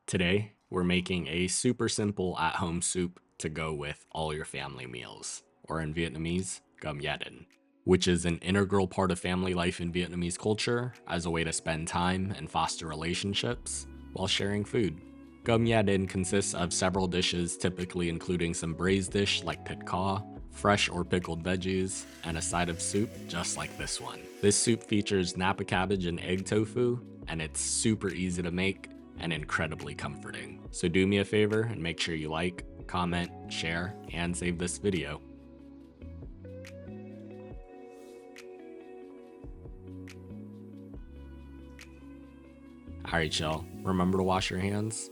Today, we're making a super simple at-home soup to go with all your family meals, or in Vietnamese, cơm gia đình, which is an integral part of family life in Vietnamese culture as a way to spend time and foster relationships while sharing food. Cơm gia đình consists of several dishes, typically including some braised dish like thịt kho, fresh or pickled veggies, and a side of soup just like this one. This soup features Napa cabbage and egg tofu, and it's super easy to make and incredibly comforting. So do me a favor and make sure you like, comment, share, and save this video. Alright y'all, remember to wash your hands.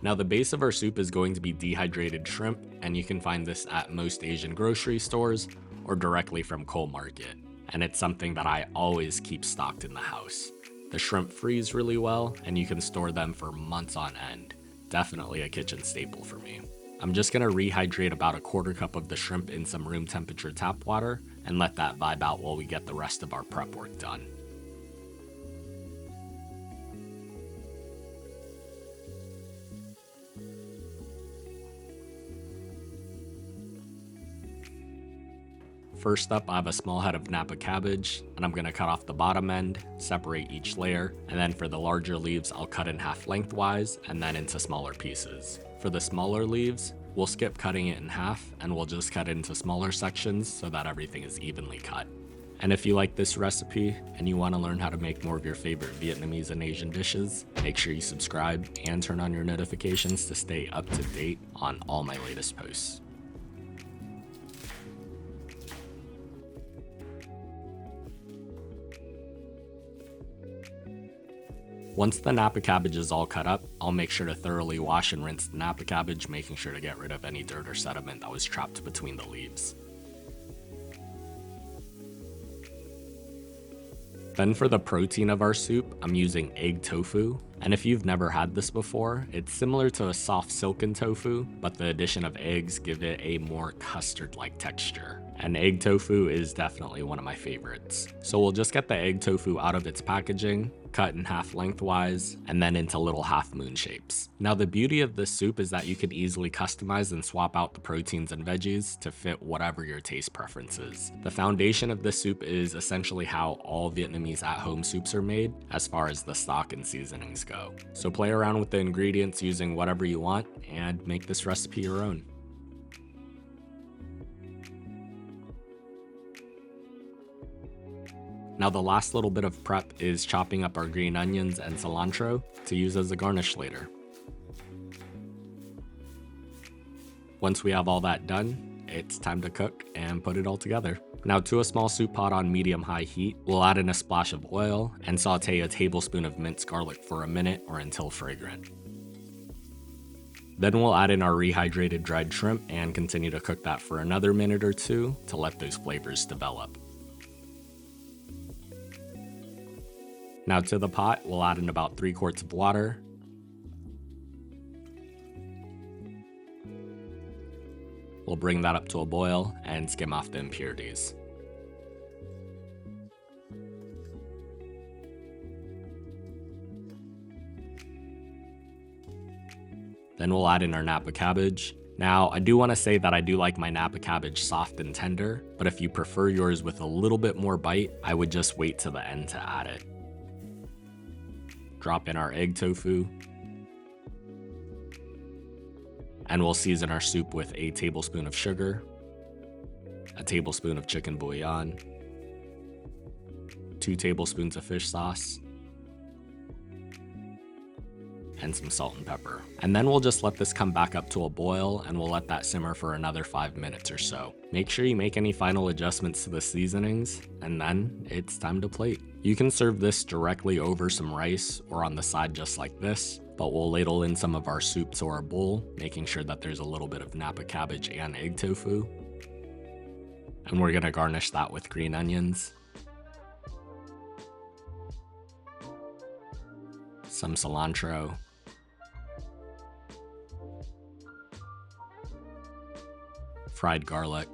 Now the base of our soup is going to be dehydrated shrimp, and you can find this at most Asian grocery stores or directly from Cole Market. And it's something that I always keep stocked in the house. The shrimp freeze really well, and you can store them for months on end. Definitely a kitchen staple for me. I'm just gonna rehydrate about a quarter cup of the shrimp in some room temperature tap water and let that vibe out while we get the rest of our prep work done. First up, I have a small head of Napa cabbage, and I'm gonna cut off the bottom end, separate each layer, and then for the larger leaves, I'll cut in half lengthwise and then into smaller pieces. For the smaller leaves, we'll skip cutting it in half and we'll just cut it into smaller sections so that everything is evenly cut. And if you like this recipe and you want to learn how to make more of your favorite Vietnamese and Asian dishes, make sure you subscribe and turn on your notifications to stay up to date on all my latest posts. Once the Napa cabbage is all cut up, I'll make sure to thoroughly wash and rinse the Napa cabbage, making sure to get rid of any dirt or sediment that was trapped between the leaves. Then for the protein of our soup, I'm using egg tofu, and if you've never had this before, it's similar to a soft silken tofu, but the addition of eggs give it a more custard-like texture. And egg tofu is definitely one of my favorites. So we'll just get the egg tofu out of its packaging, cut in half lengthwise, and then into little half moon shapes. Now the beauty of this soup is that you can easily customize and swap out the proteins and veggies to fit whatever your taste preference is. The foundation of this soup is essentially how all Vietnamese at-home soups are made, as far as the stock and seasonings go. So play around with the ingredients using whatever you want and make this recipe your own. Now the last little bit of prep is chopping up our green onions and cilantro to use as a garnish later. Once we have all that done, it's time to cook and put it all together. Now to a small soup pot on medium-high heat, we'll add in a splash of oil and saute a tablespoon of minced garlic for a minute or until fragrant. Then we'll add in our rehydrated dried shrimp and continue to cook that for another minute or two to let those flavors develop. Now to the pot, we'll add in about 3 quarts of water. We'll bring that up to a boil and skim off the impurities. Then we'll add in our Napa cabbage. Now, I do want to say that I do like my Napa cabbage soft and tender, but if you prefer yours with a little bit more bite, I would just wait to the end to add it. Drop in our egg tofu, and we'll season our soup with a tablespoon of sugar, a tablespoon of chicken bouillon, 2 tablespoons of fish sauce, and some salt and pepper. And then we'll just let this come back up to a boil and we'll let that simmer for another 5 minutes or so. Make sure you make any final adjustments to the seasonings, and then it's time to plate. You can serve this directly over some rice or on the side just like this, but we'll ladle in some of our soup to our bowl, making sure that there's a little bit of Napa cabbage and egg tofu. And we're gonna garnish that with green onions, some cilantro, fried garlic,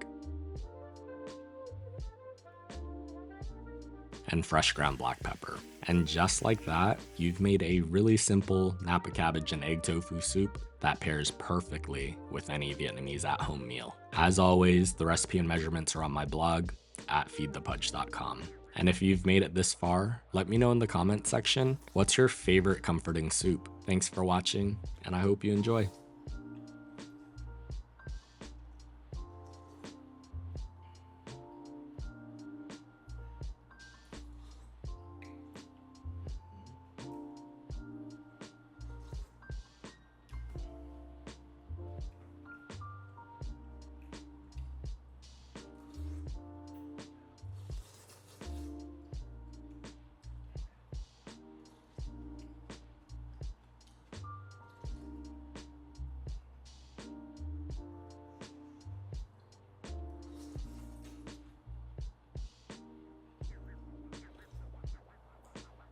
and fresh ground black pepper. And just like that, you've made a really simple Napa cabbage and egg tofu soup that pairs perfectly with any Vietnamese at-home meal. As always, the recipe and measurements are on my blog at feedthepudge.com. And if you've made it this far, let me know in the comment section, what's your favorite comforting soup? Thanks for watching, and I hope you enjoy.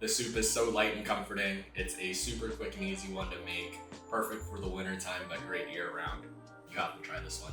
The soup is so light and comforting. It's a super quick and easy one to make. Perfect for the winter time, but great year round. You have to try this one.